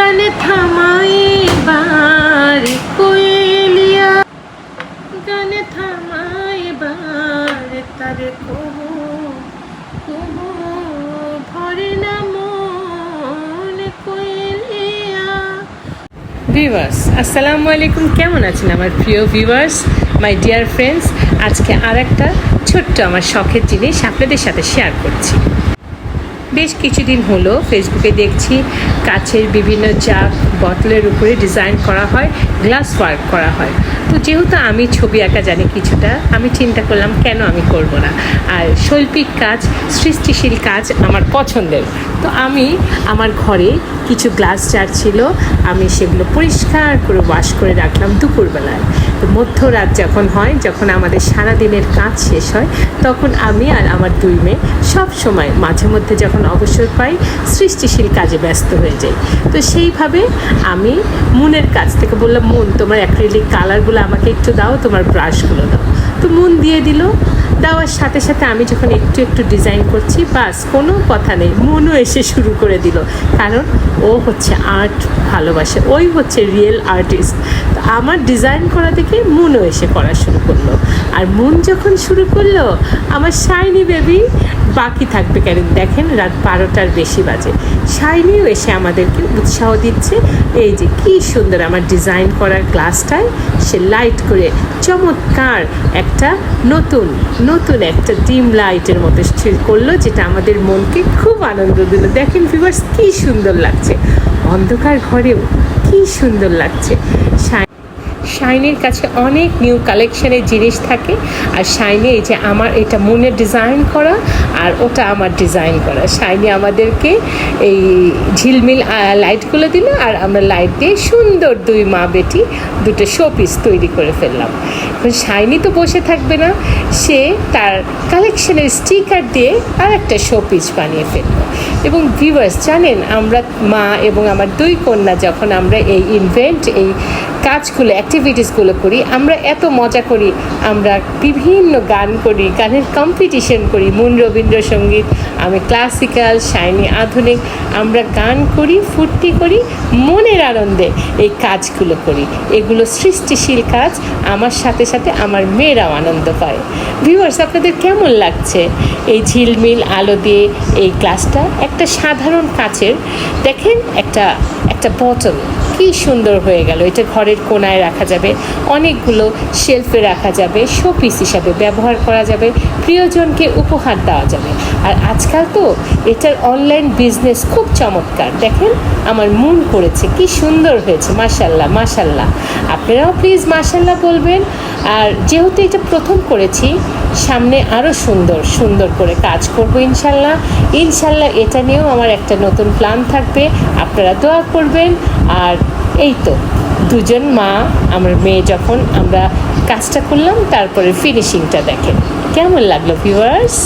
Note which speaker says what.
Speaker 1: গানে থামাই বার কোয়েলিয়া, গানে থামাই বার তারে কহো কহো ভরে না মন কোয়েলিয়া। ভিউয়ার্স আসসালামু আলাইকুম, কেমন আছেন আমার প্রিয় ভিউয়ার্স, মাই ডিয়ার ফ্রেন্ডস। আজকে আর একটা ছোট্ট আমার শখের জিনিস আপনাদের সাথে শেয়ার করছি। বেশ কিছুদিন হলো ফেসবুকে দেখছি কাচের বিভিন্ন জাগ বোতলের উপরে ডিজাইন করা হয়, গ্লাস ওয়ার্ক করা হয়। তো যেহেতু আমি ছবি আঁকা জানি কিছুটা, আমি চিন্তা করলাম কেন আমি করব না। আর শৈল্পিক কাজ, সৃষ্টিশীল কাজ আমার পছন্দের। তো আমি আমার ঘরে কিছু গ্লাস জার ছিল, আমি সেগুলো পরিষ্কার করে ওয়াশ করে রাখলাম দুপুরবেলায়। তো মধ্যরাত যখন হয়, যখন আমাদের সারাদিনের কাজ শেষ হয়, তখন আমি আর আমার দুই মেয়ে সব সময় মাঝে মধ্যে যখন অবসর পাই সৃষ্টিশীল কাজে ব্যস্ত হয়ে যাই। তো সেইভাবে আমি মুনের কাছ থেকে বললাম, মুন তোমার অ্যাক্রিলিক কালারগুলো আমাকে একটু দাও, তোমার ব্রাশগুলো দাও। তো মুন দিয়ে দিল। দেওয়ার সাথে সাথে আমি যখন একটু একটু ডিজাইন করছি, বাস কোনো কথা নেই, মুনও এসে শুরু করে দিল। কারণ ও হচ্ছে আর্ট ভালোবাসে, ওই হচ্ছে রিয়েল আর্টিস্ট। তো আমার ডিজাইন করা দেখে মুনও এসে করা শুরু করলো। আর মুন যখন শুরু করলো, আমার শাইনি বেবি বাকি থাকবে কেন, দেখেন রাত 12টার বেশি বাজে, শাইনিও এসে আমাদেরকে উৎসাহ দিচ্ছে। এই যে কী সুন্দর আমার ডিজাইন করার গ্লাসটায় সে লাইট করে চমৎকার একটা নতুন একটা ডিম লাইটের মতো করলো, যেটা আমাদের মনকে খুব আনন্দ দিল। দেখেন ভিউয়ার্স কী সুন্দর লাগছে, অন্ধকার ঘরেও কী সুন্দর লাগছে। শাইনির কাছে অনেক নিউ কালেকশনের জিনিস থাকে। আর শাইনি এই যে আমার এটা মুনের ডিজাইন করা, আর ওটা আমার ডিজাইন করা। শাইনি আমাদেরকে এই ঝিলমিল লাইটগুলো দিল, আর আমরা লাইট দিয়ে সুন্দর দুই মা বেটি দুটো শোপিস তৈরি করে ফেললাম। এখন শাইনি তো বসে থাকবে না, সে তার কালেকশনের স্টিকার দিয়ে আর একটা শোপিস বানিয়ে ফেললো। এবং ভিউয়ার্স জানেন, আমরা মা এবং আমার দুই কন্যা যখন আমরা এই এই কাজগুলো অ্যাক্টিভিটিসগুলো করি, আমরা এত মজা করি। আমরা বিভিন্ন গান করি, গানের কম্পিটিশন করি, মুন রবীন্দ্রসঙ্গীত, আমি ক্লাসিক্যাল, শাইনি আধুনিক। আমরা গান করি, ফুর্তি করি, মনের আনন্দে এই কাজগুলো করি। এগুলো সৃষ্টিশীল কাজ, আমার সাথে সাথে আমার মেয়েরাও আনন্দ পায়। ভিউয়ার্স আপনাদের কেমন লাগছে এই ঝিলমিল আলো দিয়ে এই গ্লাসটা? একটা সাধারণ কাচের, দেখেন একটা বোতল কী সুন্দর হয়ে গেল। এটা ঘরের কোনায় রাখা যাবে, অনেকগুলো শেলফে রাখা যাবে, শোপিস হিসাবে ব্যবহার করা যাবে, প্রিয়জনকে উপহার দেওয়া যাবে। আর আজকাল তো এটার অনলাইন বিজনেস খুব চমৎকার। দেখেন আমার মুন করেছে, কি সুন্দর হয়েছে, মাশাল্লাহ মাশাল্লাহ। আপনারাও প্লিজ মাশাল্লাহ বলবেন। আর যেহেতু এটা প্রথম করেছি, সামনে আরও সুন্দর করে কাজ করবো ইনশাল্লাহ। এটা নিয়েও আমার একটা নতুন প্ল্যান থাকবে, আপনারা দোয়া করবেন। আর এই তো দুজন মা, আমার মেয়ে, যখন আমরা কাজটা করলাম তারপরে ফিনিশিংটা দেখেন কেমন লাগলো ভিউয়ার্স।